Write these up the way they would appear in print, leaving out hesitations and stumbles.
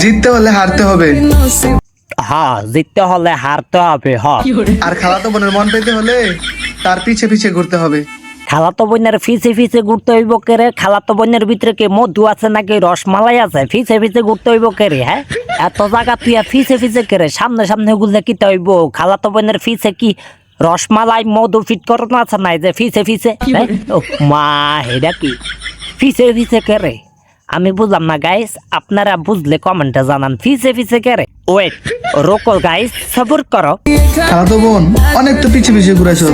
জিততে হলে হারতে হবে। হ্যাঁ, জিততে হলে হারতে হবে। হ্যাঁ, আর খালাতো বোনের মন পেতে হলে তার পিছে পিছে ঘুরতে হবে। খালাতো বোনের ফিসে ফিসে ঘুরতে হইব কেরে? খালাতো বোনের ভিতরে কি মধু আছে নাকি রসমালাই আছে? ফিসে ফিসে ঘুরতে হইব কেরে? হ্যাঁ, এত জায়গা তুই ফিসে ফিসে কেরে? সামনে সামনে গুলে কিতে হইব? খালাতো বোনের ফিসে কি রসমালাই মধু ফিট করানো আছে নাই যে ফিসে ফিসে? ও মা, হেডা কি ফিসে ফিসে কেরে? আমি বুঝলাম না গাইস, আপনারা বুঝলে কমেন্টে জানান ফিসে ফিসে কেরে। ওয়েট, রোকো গাইস, সবুর করো। খালাতো বোন অনেক তো পিছে পিছে ঘুরাইছো,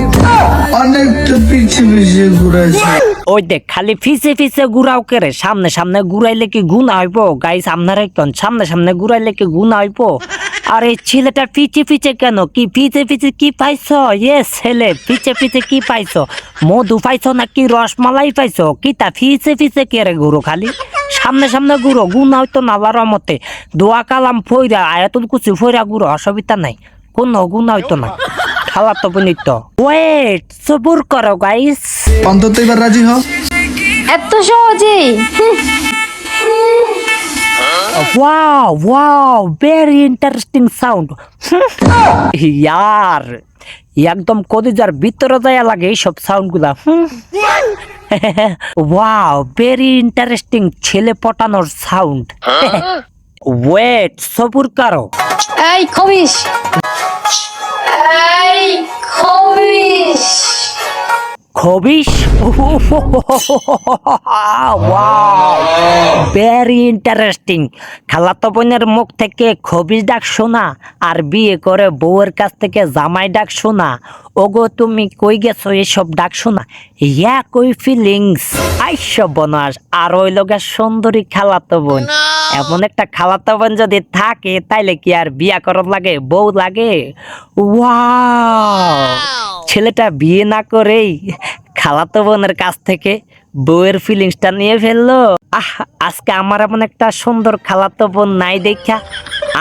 অনেক তো পিছে পিছে ঘুরাইছো। ওই দেখ, খালি ফিসে ফিসে ঘুরাও কেরে? সামনে সামনে ঘুরাইলে কি গুণা হইব? গাইস আপনারা কোন সামনে সামনে ঘুরাইলে কি গুণা হইব? আর এই ছেলেটা পিছে পিছে কেন? কি পিছে পিছে কি পাইছো? ছেলে পিছে পিছে কি পাইছো? মধু পাইছো নাকি রসমালাই পাইছো? কি তা ফিসে ফিসে কেরে ঘুরো? খালি সামনে সামনে ঘুরো, গুণা হইতো না আল্লাহর রহমতে। দোয়া কালাম ফইরা আয়াতুল কুরসি ফইরা ঘুরো, অসুবিধা নাই, কোনো গুণা হইতো না। খালাতো বোনই তো। ওয়েট, সবুর করো গাইস। অন্তত এবার রাজি হও। এত সহজেই? Wow, wow, very interesting sound. ইয়ার, একদম কলিজার ভিতরে যায় লাগে এইসব সাউন্ড গুলা। ওয়াও, ভেরি ইন্টারেস্টিং, ছেলে পটানোর সাউন্ড। ওয়েট, সবুর করো। এই খবিস, এই খবিস। খবিস? Wow, very interesting. খালাতো বোনের মুখ থেকে খবিস ডাক শোনা আর বিয়ে করে বউয়ের কাছ থেকে জামাই ডাক শোনা, ওগো তুমি কই গেছো এসব ডাক শোনা, ইয়া কই ফিলিংস। আইসব বনাস। আর ওই লোকের সুন্দরী খালাতো বোন। এমন একটা খালাতো বোন যদি থাকে তাইলে কি আর বিয়া করার লাগে, বউ লাগে? ওয়াও, ছেলেটা বিয়ে না করেই খালাতো বোনের কাছ থেকে বউয়ের ফিলিংসটা নিয়ে ফেললো। আজকে আমার এমন একটা সুন্দর খালাতো বোন নাই দেখা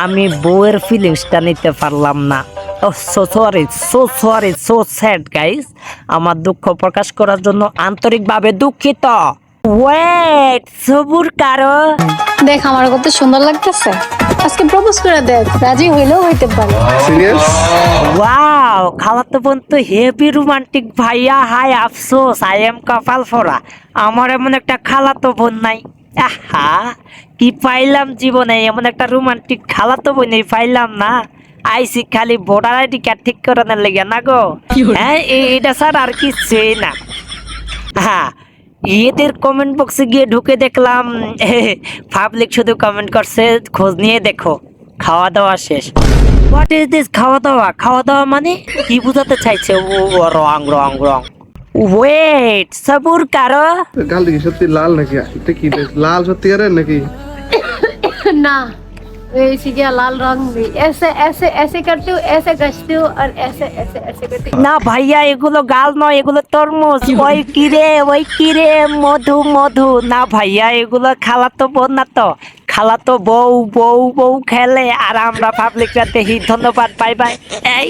আমি বউয়ের ফিলিংসটা নিতে পারলাম না। So sorry, so sorry, so sad guys. আমার দুঃখ প্রকাশ করার জন্য আন্তরিকভাবে দুঃখিত। ওয়েট, সবুর কারো। দেখ আমার কত সুন্দর লাগতেছে, আজকে প্রপোজ করে দেখ, রাজি হইলেও হইতে পারে। সিরিয়াস? ওয়াও, খালাতো বোন তো হেভি রোমান্টিক ভাইয়া। হাই আফসোস, আই এম কপাল ফোরা। আমার এমন একটা খালাতো বোন নাই। আহা, কি পাইলাম জীবনে, এমন একটা রোমান্টিক খালাতো বোনই পাইলাম না। আইসি খালি ভোটার আইডি কার্ড ঠিক করানোর লেগে না গো। হ্যাঁ, এটা স্যার আর কিছুই না। হ্যাঁ, এদের কমেন্ট বক্সে গিয়ে ঢুকে দেখলাম পাবলিক শুধু কমেন্ট করছে খোঁজ নিয়ে দেখো, খাওয়া দাওয়া শেষ। What is this? খাওয়া দাওয়া? খাওয়া দাওয়া মানে কি বুঝাতে চাইছে? ও রং রং রং। ওয়েট, সবুর কারো। গাল দেখি সত্যি লাল নাকি? এটা কি লাল সত্যিকারের নাকি? না, ऐसे क्या लाल रंग भी ऐसे ऐसे ऐसे करती हूँ, ऐसे घसती हूँ और ऐसे ऐसे ऐसे करती हूँ। না ভাইয়া, এগুলো গাল নয়, এগুলো তরমুজ। ওই কিরে, ওই কিরে, মধু মধু। না ভাইয়া, এগুলো খালাতো বোন না তো, খালাতো বউ। বউ বউ খেলে আর আমরা পাবলিকরা দেখি। ধন্যবাদ, বাই বাই। এই